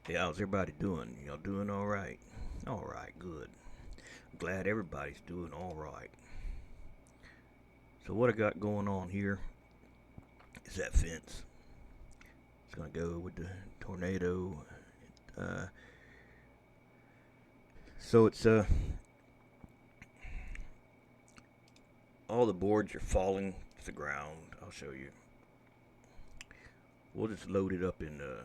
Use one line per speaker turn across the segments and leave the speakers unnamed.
Yeah, how's everybody doing? Y'all doing all right? All right, good. I'm glad everybody's doing all right. So what I got going on here is that fence. It's gonna go with the tornado. Uh, so it's all the boards are falling to the ground. I'll show you. We'll just load it up in the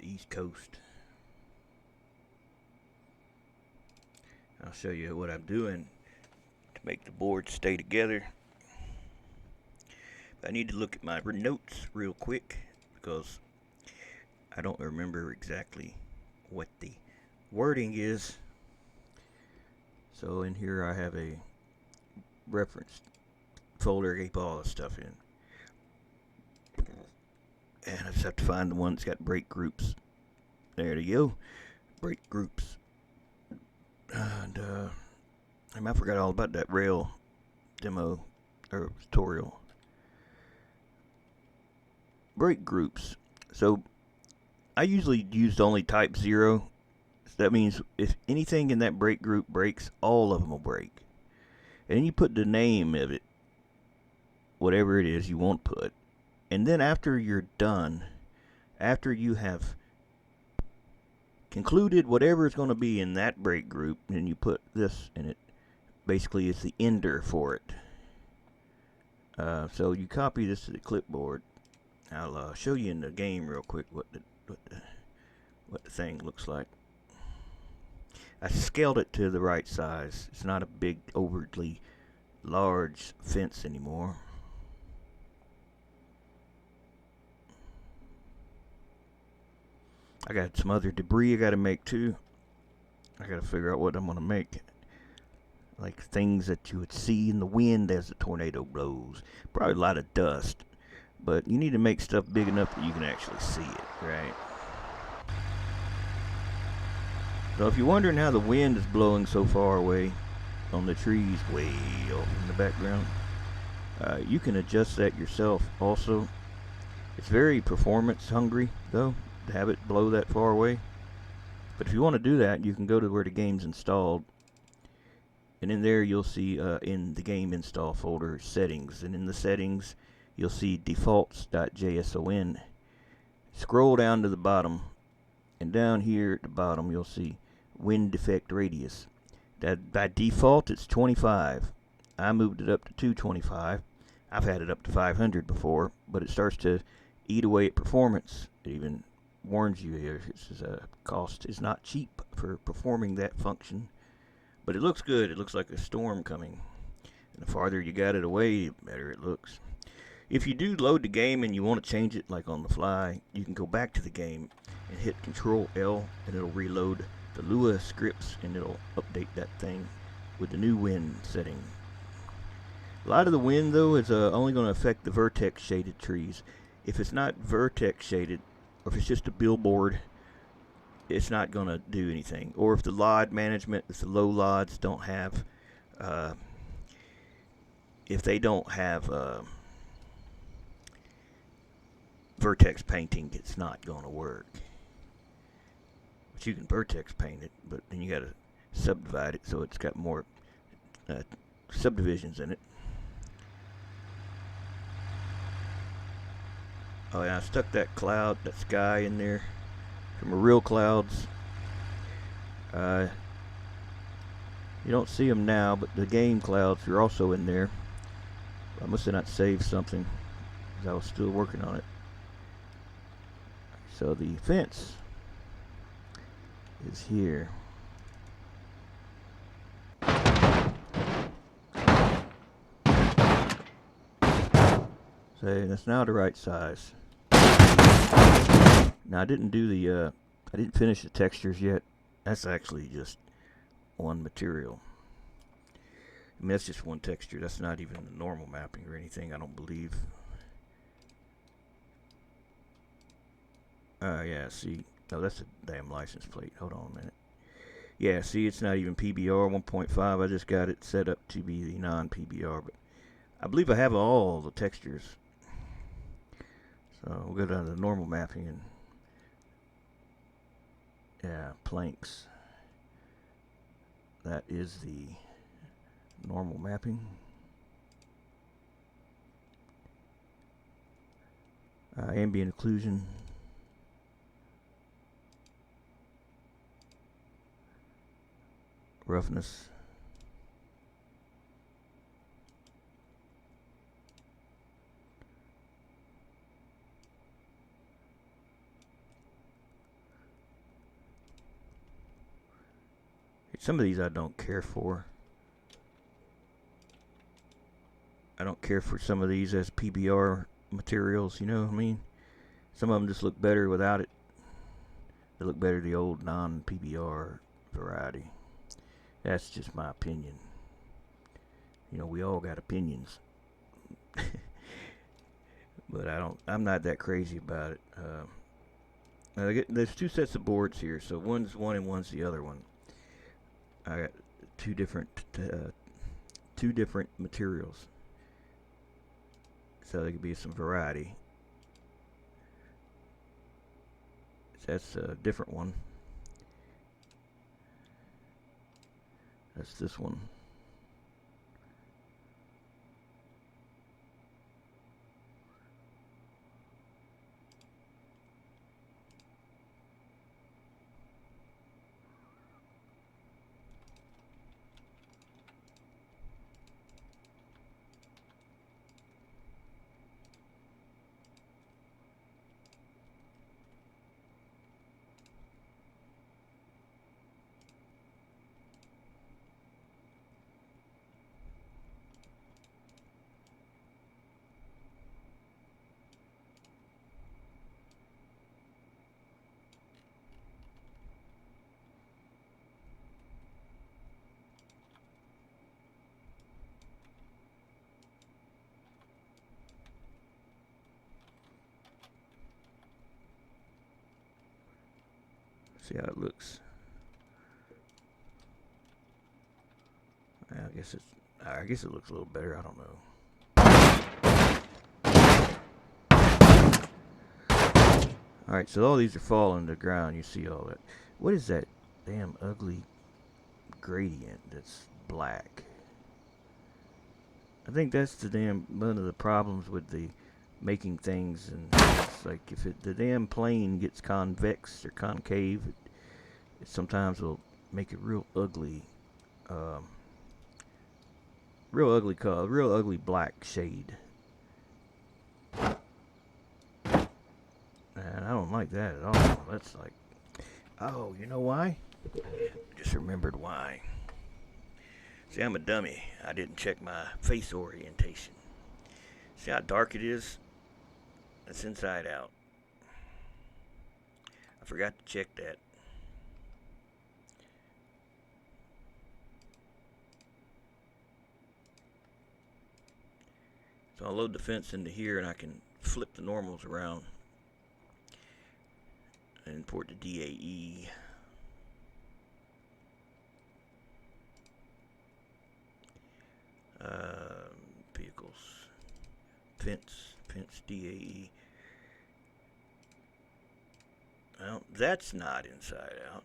East Coast. I'll show you what I'm doing to make the boards stay together. I need to look at my notes real quick because I don't remember exactly what the wording is. So in here I have a reference folder I keep all the stuff in. And I just have to find the one that's got break groups. There you go. Break groups. And I forgot all about that rail demo or tutorial. Break groups. So I usually use only type 0. So that means if anything in that break group breaks, all of them will break. And then you put the name of it, whatever it is you want to put. And then after you're done, after you have concluded whatever is going to be in that break group, and you put this in it, basically it's the ender for it. So you copy this to the clipboard. I'll show you in the game real quick what the thing looks like. I scaled it to the right size. It's not a big, overtly large fence anymore. I got some other debris I got to make too. I got to figure out what I'm going to make. Like things that you would see in the wind as the tornado blows. Probably a lot of dust. But you need to make stuff big enough that you can actually see it, right? So if you're wondering how the wind is blowing so far away on the trees way off in the background, you can adjust that yourself also. It's very performance hungry though to have it blow that far away. But if you want to do that, you can go to where the game's installed, and in there you'll see in the game install folder settings, and in the settings you'll see defaults.json. Scroll down to the bottom, and down here at the bottom you'll see wind effect radius. That by default it's 25. I moved it up to 225. I've had it up to 500 before, but it starts to eat away at performance. It even warns you here. This is a cost is not cheap for performing that function, but it looks good. It looks like a storm coming, and the farther you got it away, the better it looks. If you do load the game and you want to change it like on the fly, you can go back to the game and hit Control L, and it'll reload the Lua scripts, and it'll update that thing with the new wind setting. A lot of the wind though is only going to affect the vertex shaded trees. If it's not vertex shaded, or if it's just a billboard, it's not going to do anything. Or if the LOD management, if the low LODs don't have, if they don't have vertex painting, it's not going to work. But you can vertex paint it, but then you got to subdivide it so it's got more subdivisions in it. Oh yeah, I stuck that cloud, that sky in there from the real clouds. You don't see them now, but the game clouds are also in there. I must have not saved something because I was still working on it. So the fence is here. So that's now the right size. Now I didn't do the I didn't finish the textures yet. That's actually just one material. I mean, that's just one texture. That's not even the normal mapping or anything, I don't believe. Yeah, see. Oh, that's a damn license plate. Hold on a minute. Yeah, see, it's not even PBR 1.5. I just got it set up to be the non-PBR, but I believe I have all the textures. So we'll go down to the normal mapping, and Yeah, planks. That is the normal mapping. Ambient occlusion. Roughness. Some of these I don't care for. I don't care for some of these as PBR materials, you know what I mean? Some of them just look better without it. They look better the old non-PBR variety. That's just my opinion. You know, we all got opinions. But I'm not that crazy about it. There's two sets of boards here, so one's one and one's the other one. I got two different materials, so there could be some variety. That's a different one. That's this one. See how it looks. I guess it looks a little better. I don't know. Alright, so all these are falling to the ground. You see all that. What is that damn ugly gradient that's black? I think that's one of the problems with the making things, and it's like if the damn plane gets convex or concave, it sometimes will make it real ugly color, real ugly black shade, and I don't like that at all. That's like, oh, you know why? Just remembered why. See, I'm a dummy. I didn't check my face orientation. See how dark it is? It's inside out. I forgot to check that. So I'll load the fence into here and I can flip the normals around and import the DAE. Vehicles. Fence DAE. Well, that's not inside out.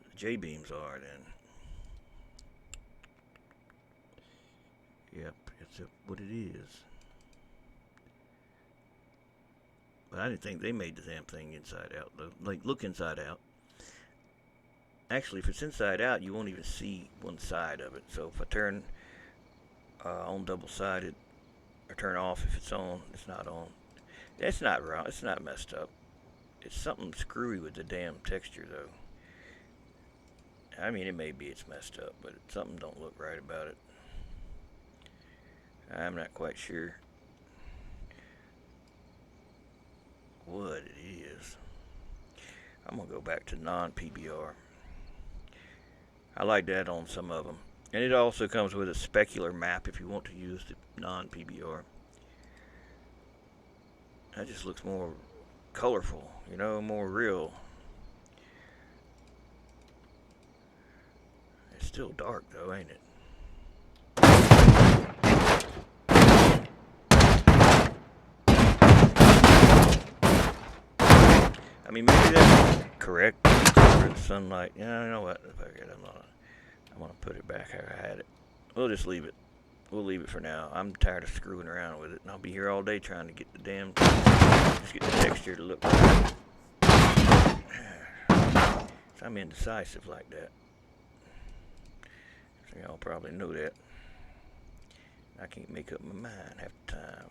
The J-beams are then. Yep, it's what it is. But I didn't think they made the damn thing inside out, though. Like, look inside out. Actually, if it's inside out, you won't even see one side of it. So if I turn on double-sided, or turn off if it's on, it's not on. It's not wrong. It's not messed up. It's something screwy with the damn texture, though. I mean, it may be it's messed up, but something don't look right about it. I'm not quite sure what it is. I'm gonna go back to non-PBR. I like that on some of them. And it also comes with a specular map if you want to use the non-PBR. That just looks more colorful, you know, more real. It's still dark though, ain't it? I I mean, maybe that's correct. For the sunlight. Yeah, you know what? I'm gonna put it back how I had it. We'll just leave it. We'll leave it for now. I'm tired of screwing around with it, and I'll be here all day trying to get the damn, just get the texture to look right. So I'm indecisive like that. So y'all probably know that. I can't make up my mind half the time.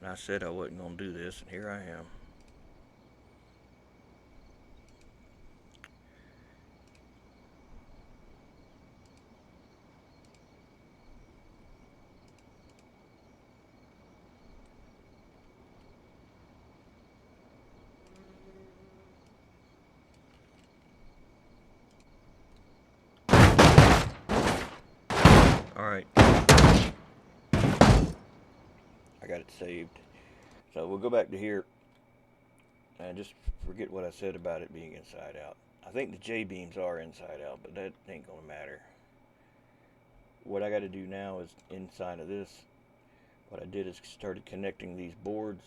And I said I wasn't gonna do this, and here I am. Alright. I got it saved. So we'll go back to here and just forget what I said about it being inside out. I think the J-beams are inside out, but that ain't gonna matter. What I gotta do now is inside of this, what I did is started connecting these boards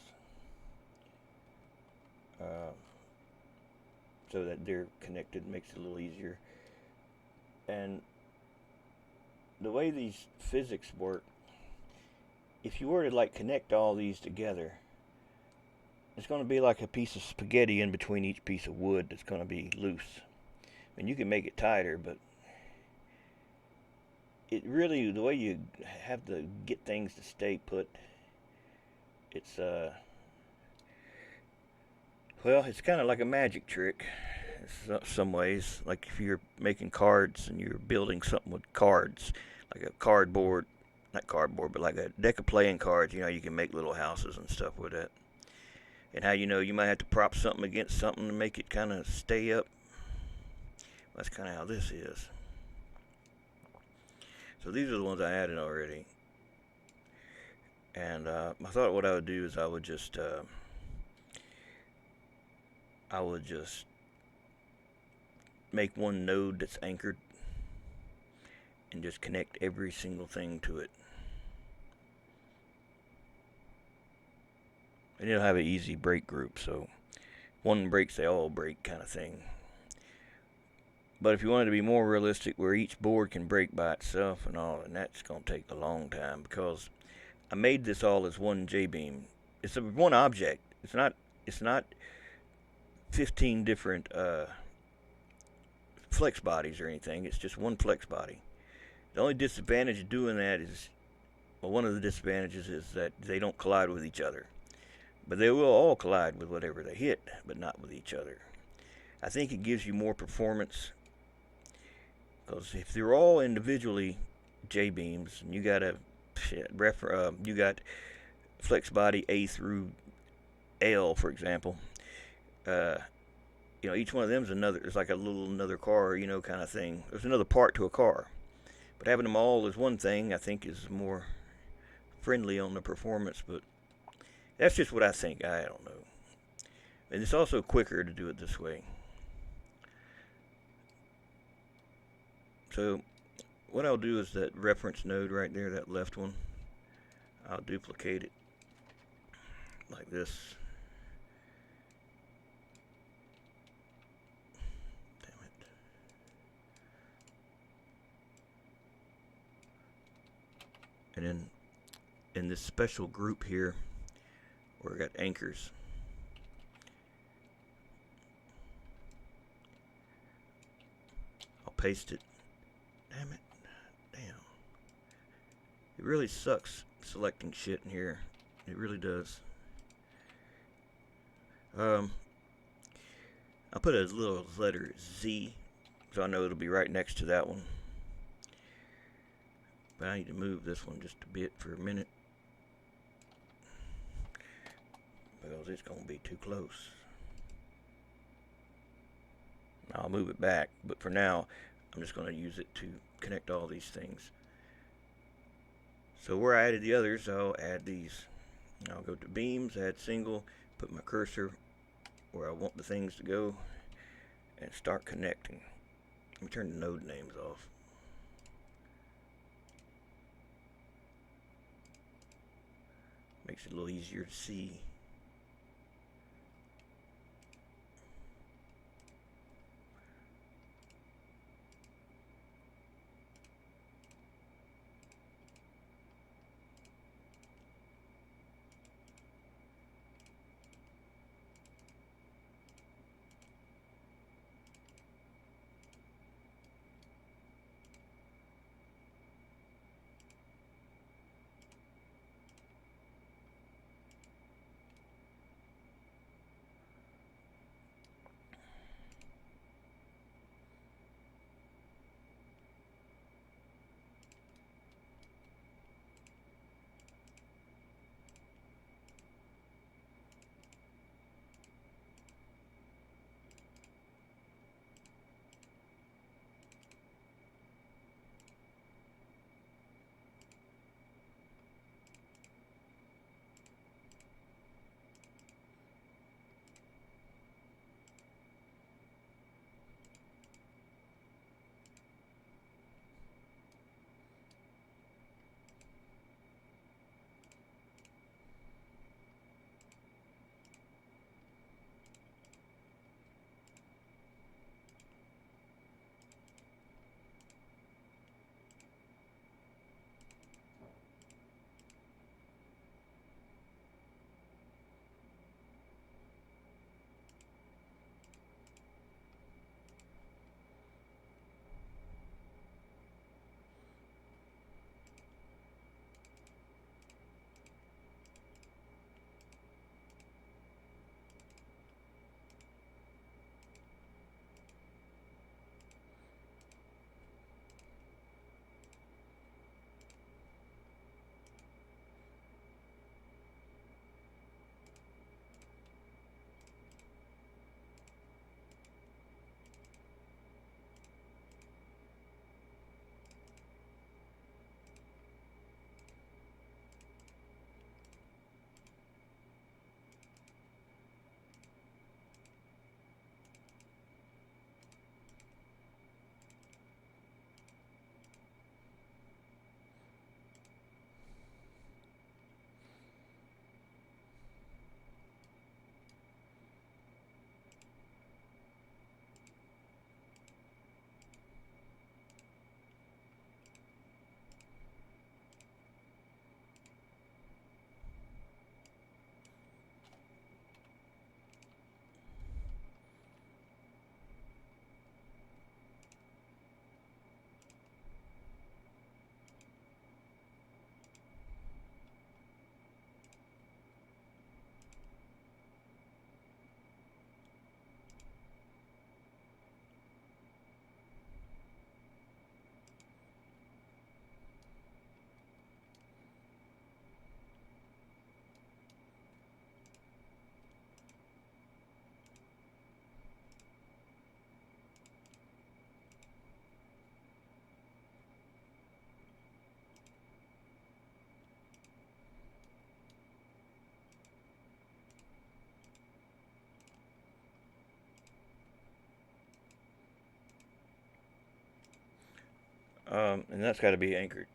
so that they're connected, makes it a little easier. And the way these physics work, if you were to like connect all these together, it's going to be like a piece of spaghetti in between each piece of wood that's going to be loose. I mean, you can make it tighter, but it really, the way you have to get things to stay put, it's well, it's kind of like a magic trick in some ways. Like if you're making cards and you're building something with cards, like a cardboard, not cardboard, but like a deck of playing cards, you can make little houses and stuff with that. And how you might have to prop something against something to make it kind of stay up. That's kind of how this is. So these are the ones I added already. And I thought what I would do is I would just make one node that's anchored and just connect every single thing to it. And it'll have an easy break group, so one breaks, they all break kind of thing. But if you want it to be more realistic, where each board can break by itself and all, and that's going to take a long time because I made this all as one J-beam. It's one object. It's not 15 different flex bodies or anything. It's just one flex body. The only disadvantage of doing that is, well, one of the disadvantages is that they don't collide with each other. But they will all collide with whatever they hit, but not with each other. I think it gives you more performance, because if they're all individually J-beams, and you got you got flex body A through L, for example, each one of them is it's like another car, kind of thing. There's another part to a car. But having them all as one thing, I think, is more friendly on the performance, but that's just what I think. I don't know. And it's also quicker to do it this way. So what I'll do is that reference node right there, that left one, I'll duplicate it like this. Damn it. And then in this special group here, where I got anchors, I'll paste it. Damn it. Damn. It really sucks selecting shit in here. It really does. I'll put a little letter Z, so I know it'll be right next to that one. But I need to move this one just a bit for a minute, because it's going to be too close. I'll move it back, but for now, I'm just going to use it to connect all these things. So where I added the others, I'll add these. I'll go to beams, add single, put my cursor where I want the things to go, and start connecting. Let me turn the node names off. Makes it a little easier to see. And that's got to be anchored.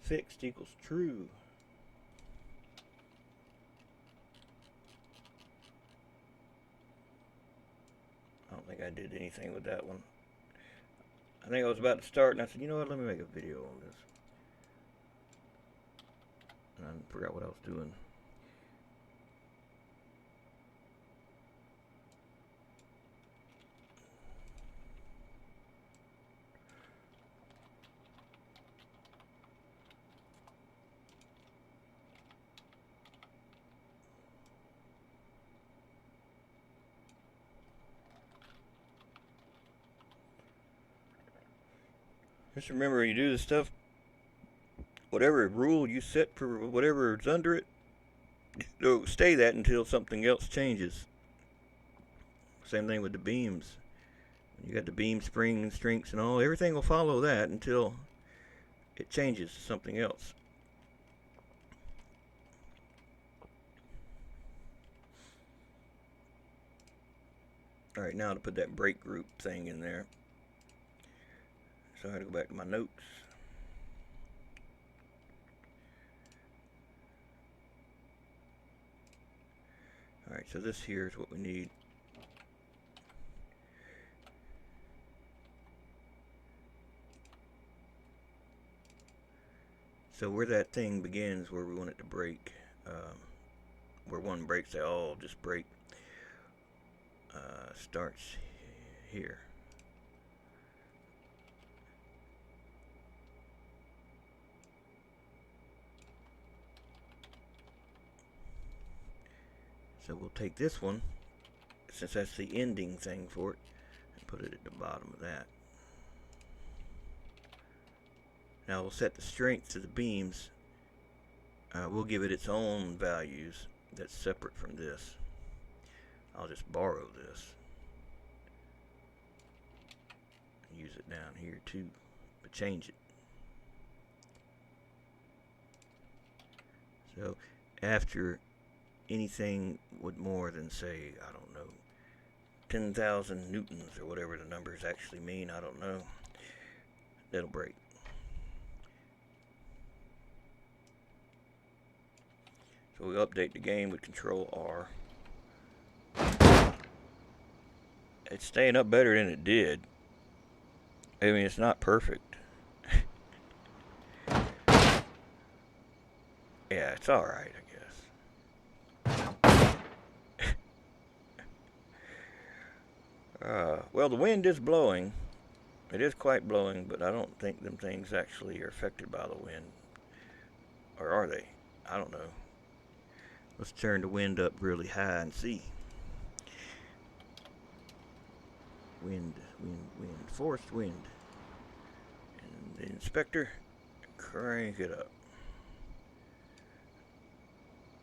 Fixed equals true. I don't think I did anything with that one. I think I was about to start and I said, you know what, let me make a video on this. And I forgot what I was doing. Just remember, when you do this stuff, whatever rule you set for whatever is under it, it'll stay that until something else changes. Same thing with the beams. You got the beam spring strengths and all. Everything will follow that until it changes to something else. Alright, now to put that break group thing in there. So I had to go back to my notes. Alright, so this here is what we need. So where that thing begins, where we want it to break, where one breaks, they all just break, starts here. So we'll take this one, since that's the ending thing for it, and put it at the bottom of that. Now we'll set the strength to the beams. We'll give it its own values that's separate from this. I'll just borrow this. Use it down here too, but change it. So after anything with more than, say, I don't know, 10,000 newtons or whatever the numbers actually mean, I don't know, that'll break. So we update the game with Control R. It's staying up better than it did. I mean, it's not perfect. Yeah, it's alright, I guess. Well, the wind is blowing. It is quite blowing, but I don't think them things actually are affected by the wind. Or are they? I don't know. Let's turn the wind up really high and see. Wind, wind, wind, forced wind. And the inspector, crank it up.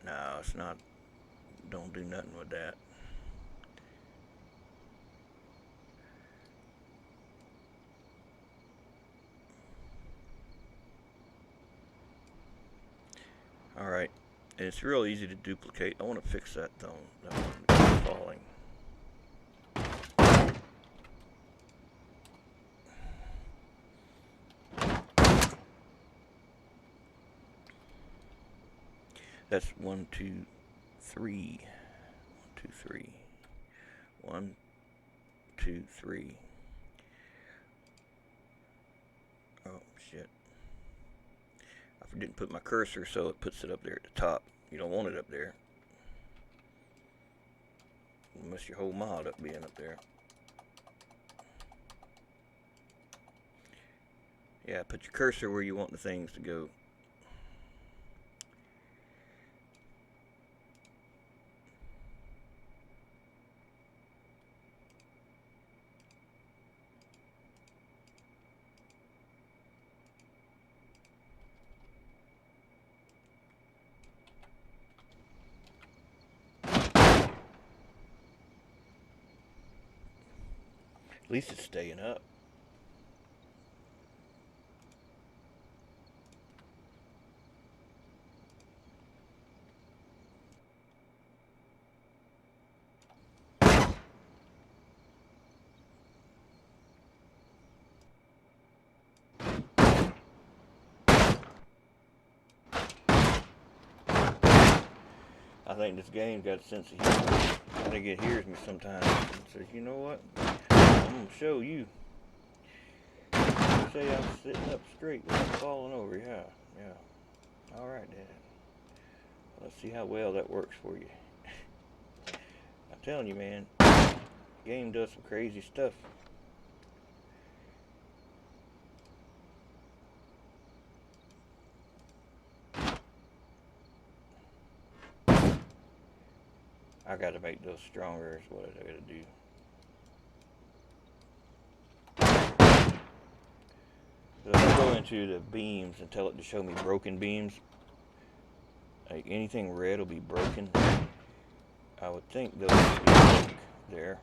No, it's not, don't do nothing with that. Alright, it's real easy to duplicate. I want to fix that though, that one falling. That's 1, 2, 3. 1, 2, 3. 1, 2, 3. Oh shit. I didn't put my cursor, so it puts it up there at the top. You don't want it up there. Unless your whole mod up being up there. Yeah, put your cursor where you want the things to go. At least it's staying up. I think this game's got a sense of humor. I think it hears me sometimes and says, you know what? I'm going to show you. You say I'm sitting up straight without falling over. Yeah. Alright then. Let's see how well that works for you. I'm telling you, man. The game does some crazy stuff. I gotta make those stronger is what I gotta do. So if I go into the beams and tell it to show me broken beams, like anything red will be broken. I would think those would be there.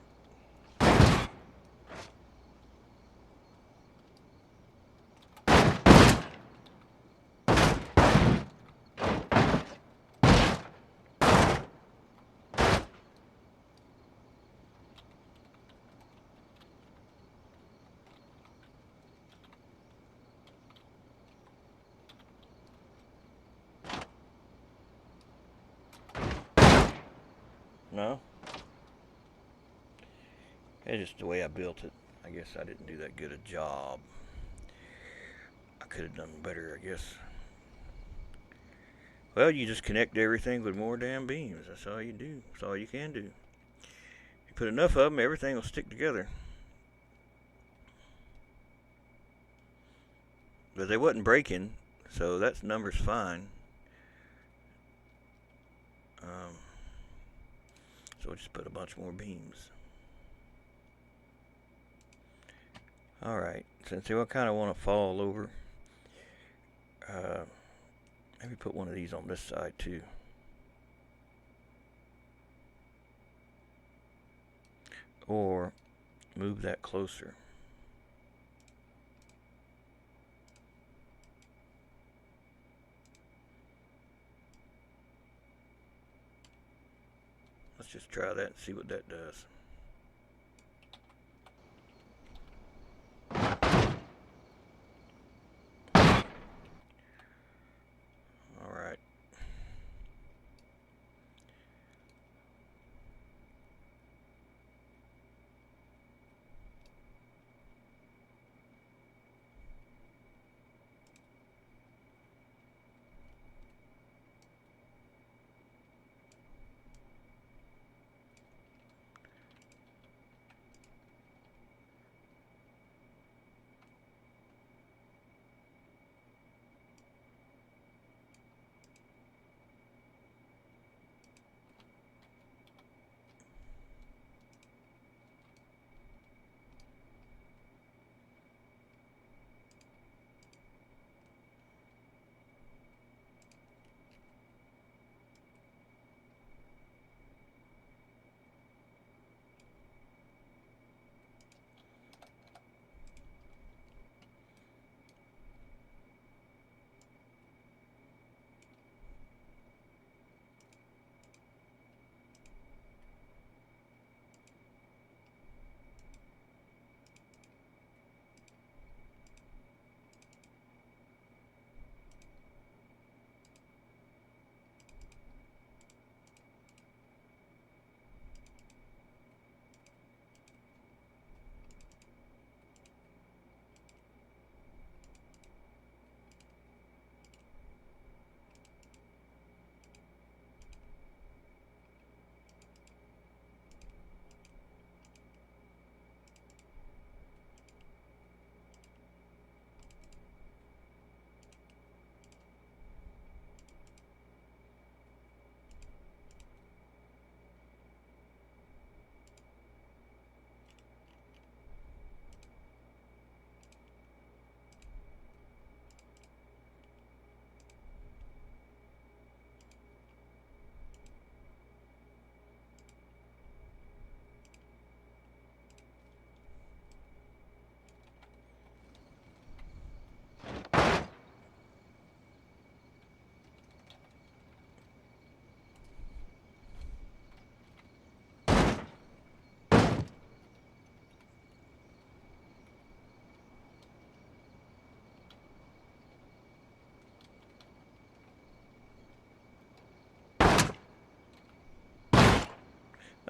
No? It's just the way I built it. I guess I didn't do that good a job. I could have done better, I guess. Well, you just connect everything with more damn beams. That's all you do. That's all you can do. You put enough of them, everything will stick together. But they wasn't breaking, so that number's fine. Um, so we'll just put a bunch more beams. Alright, since they kind of want to fall over, maybe put one of these on this side too. Or move that closer. Let's just try that and see what that does. Alright.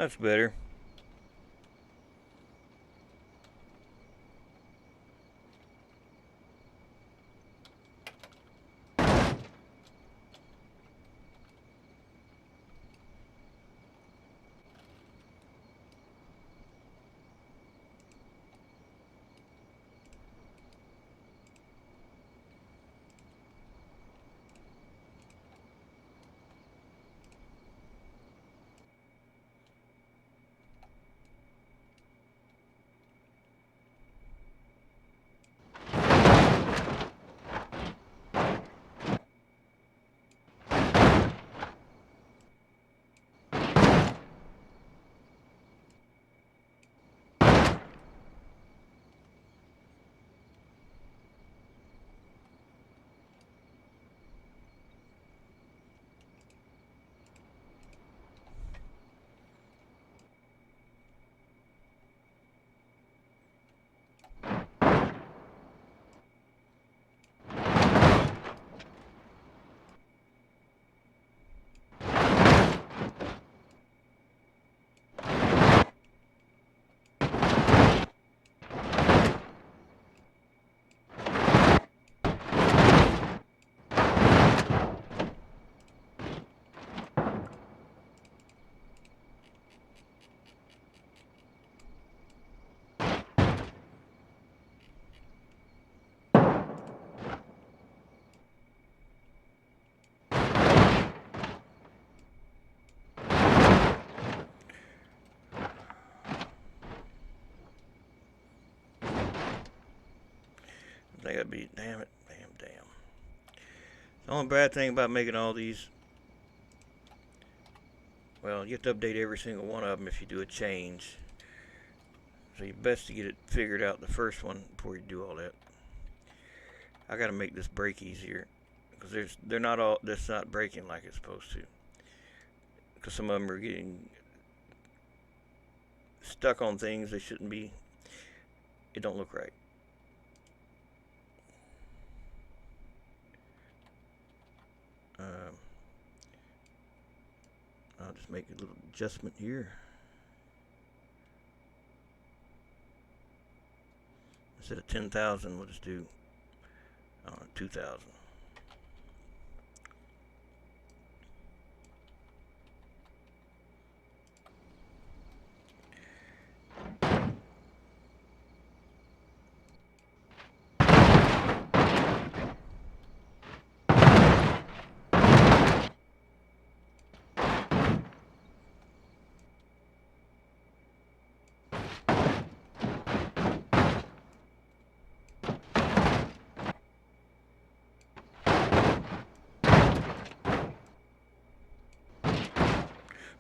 That's better. think I'd be, damn it, damn. The only bad thing about making all these, well, you have to update every single one of them if you do a change. So you're best to get it figured out the first one before you do all that. I gotta make this break easier because they're not all, that's not breaking like it's supposed to. Because some of them are getting stuck on things they shouldn't be. It don't look right. I'll just make a little adjustment here. Instead of 10,000, we'll just do 2,000.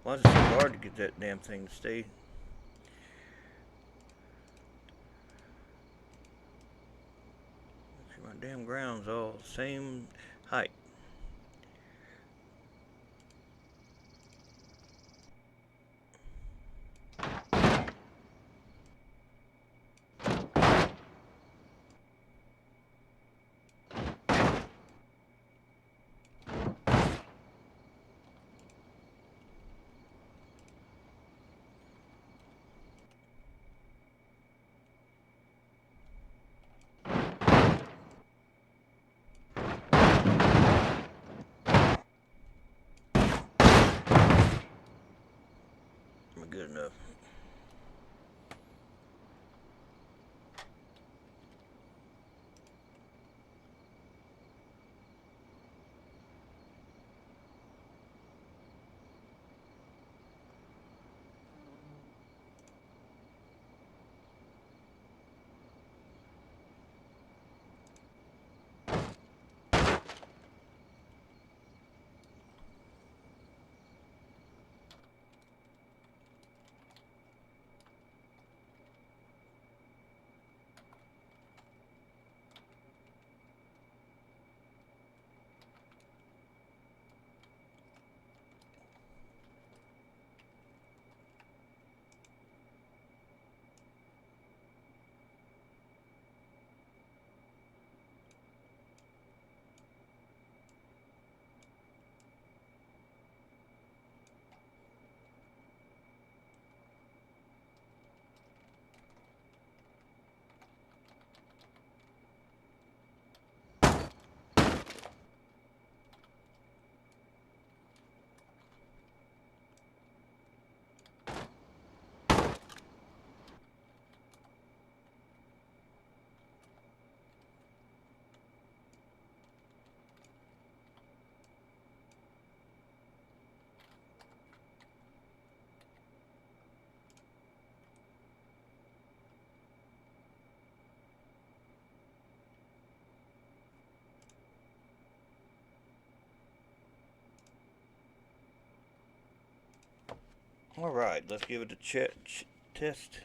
Why is it so hard to get that damn thing to stay? See, my damn ground's all the same height. Good enough. Alright, let's give it a test.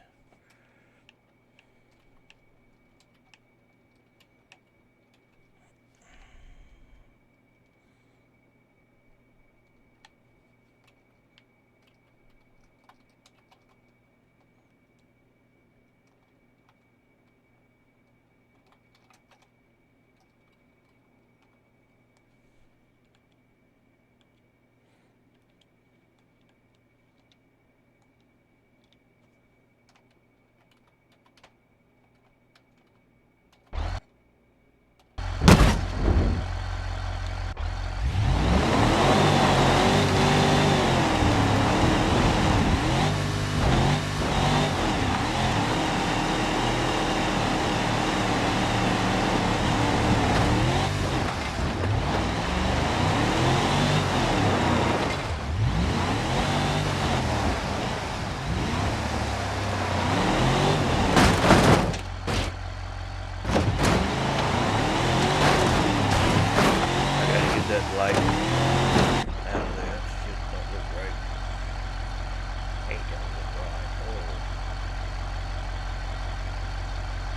Hey, don't look right. Oh,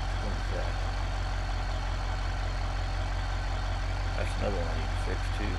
which one's that? That's another one I need to fix too.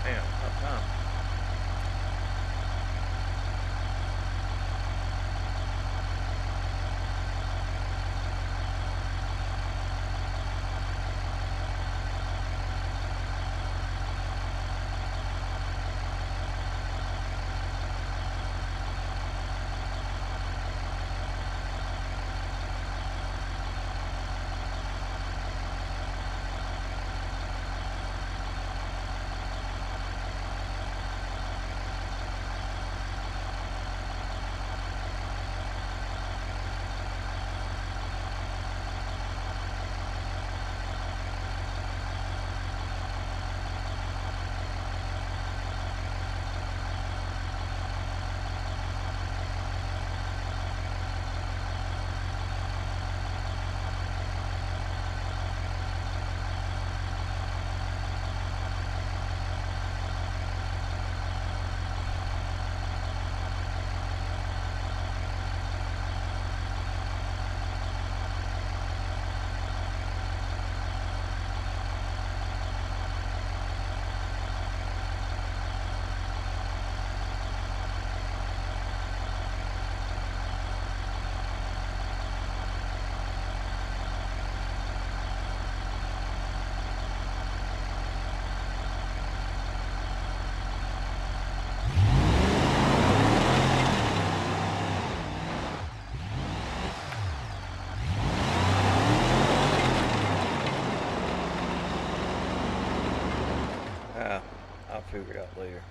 Damn, about time. I'll figure it out later.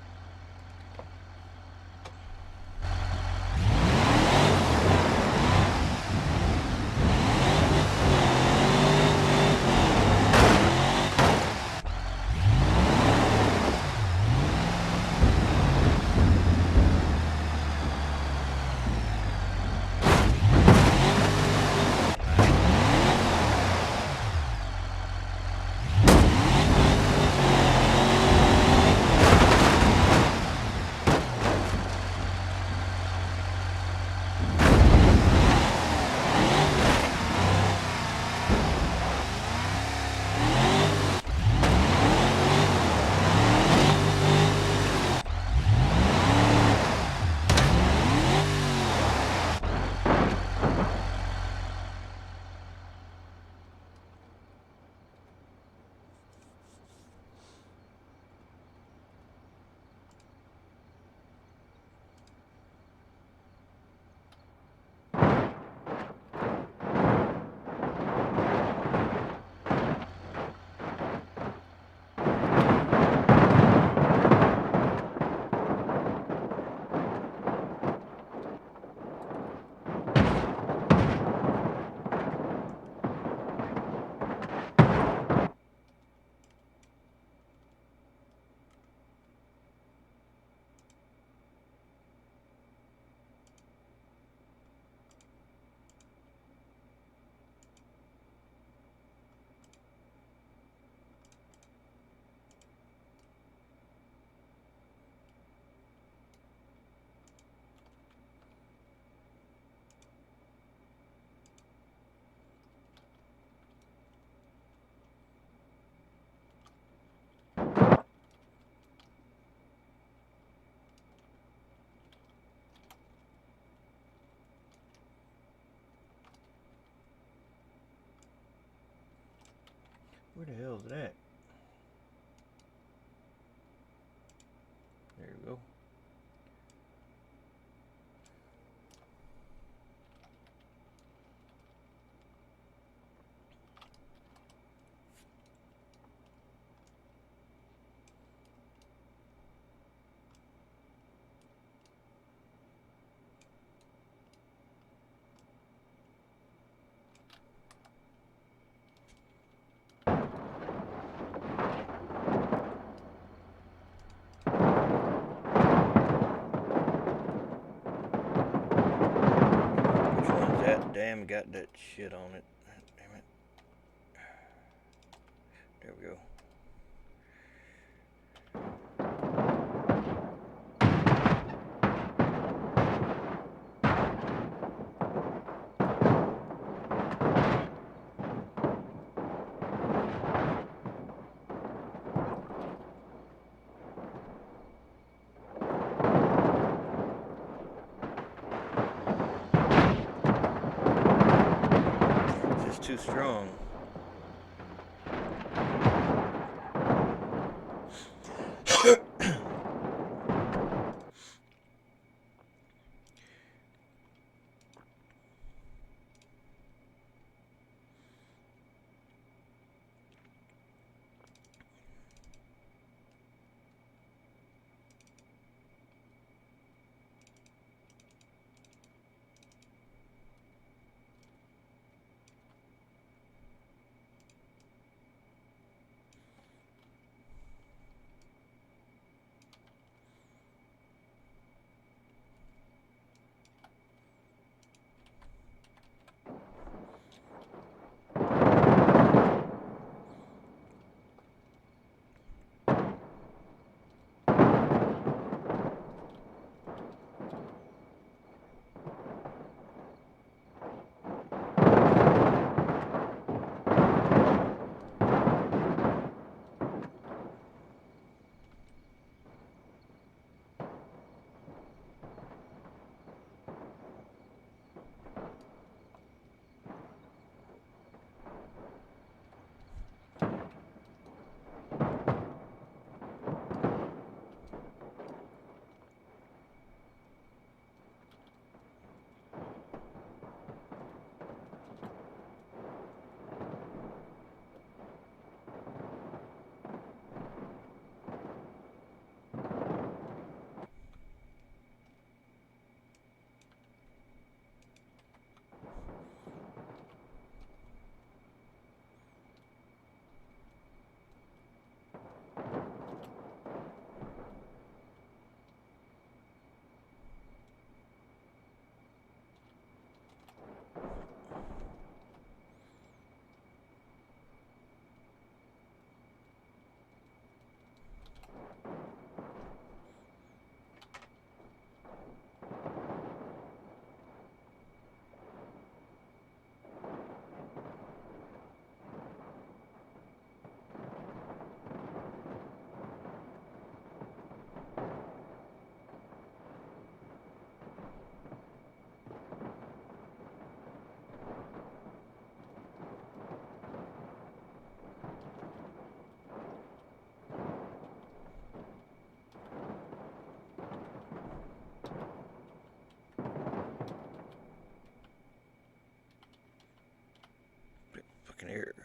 Where the hell is that? There we go. Which one's that? Damn, got that shit on it. Damn it. There we go. It's just too strong. Fucking air.